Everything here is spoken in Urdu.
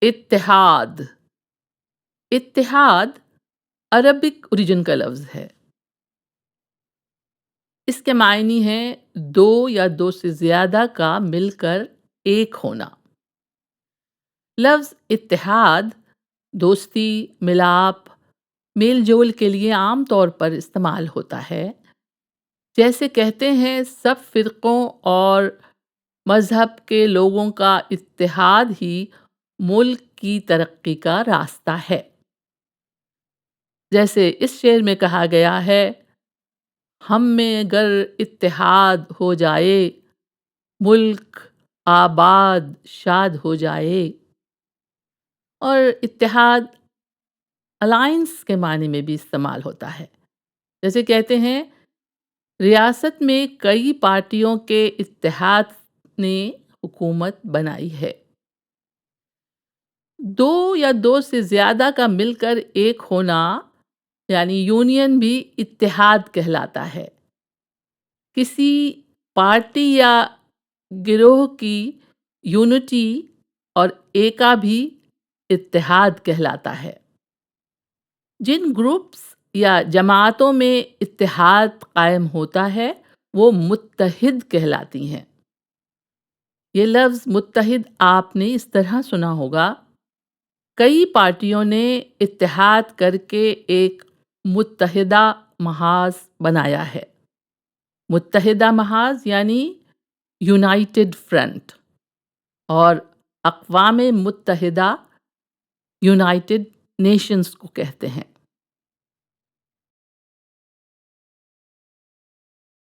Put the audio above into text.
اتحاد۔ اتحاد عربک اوریجن کا لفظ ہے۔ اس کے معنی ہیں دو یا دو سے زیادہ کا مل کر ایک ہونا۔ لفظ اتحاد دوستی، ملاپ، میل جول کے لیے عام طور پر استعمال ہوتا ہے۔ جیسے کہتے ہیں سب فرقوں اور مذہب کے لوگوں کا اتحاد ہی ملک کی ترقی کا راستہ ہے۔ جیسے اس شعر میں کہا گیا ہے، ہم میں گر اتحاد ہو جائے، ملک آباد شاد ہو جائے۔ اور اتحاد الائنس کے معنی میں بھی استعمال ہوتا ہے۔ جیسے کہتے ہیں ریاست میں کئی پارٹیوں کے اتحاد نے حکومت بنائی ہے۔ دو یا دو سے زیادہ کا مل کر ایک ہونا یعنی یونین بھی اتحاد کہلاتا ہے۔ کسی پارٹی یا گروہ کی یونٹی اور ایکا بھی اتحاد کہلاتا ہے۔ جن گروپس یا جماعتوں میں اتحاد قائم ہوتا ہے وہ متحد کہلاتی ہیں۔ یہ لفظ متحد آپ نے اس طرح سنا ہوگا، کئی پارٹیوں نے اتحاد کر کے ایک متحدہ محاذ بنایا ہے۔ متحدہ محاذ یعنی یونائٹڈ فرنٹ، اور اقوام متحدہ یونائٹڈ نیشنز کو کہتے ہیں۔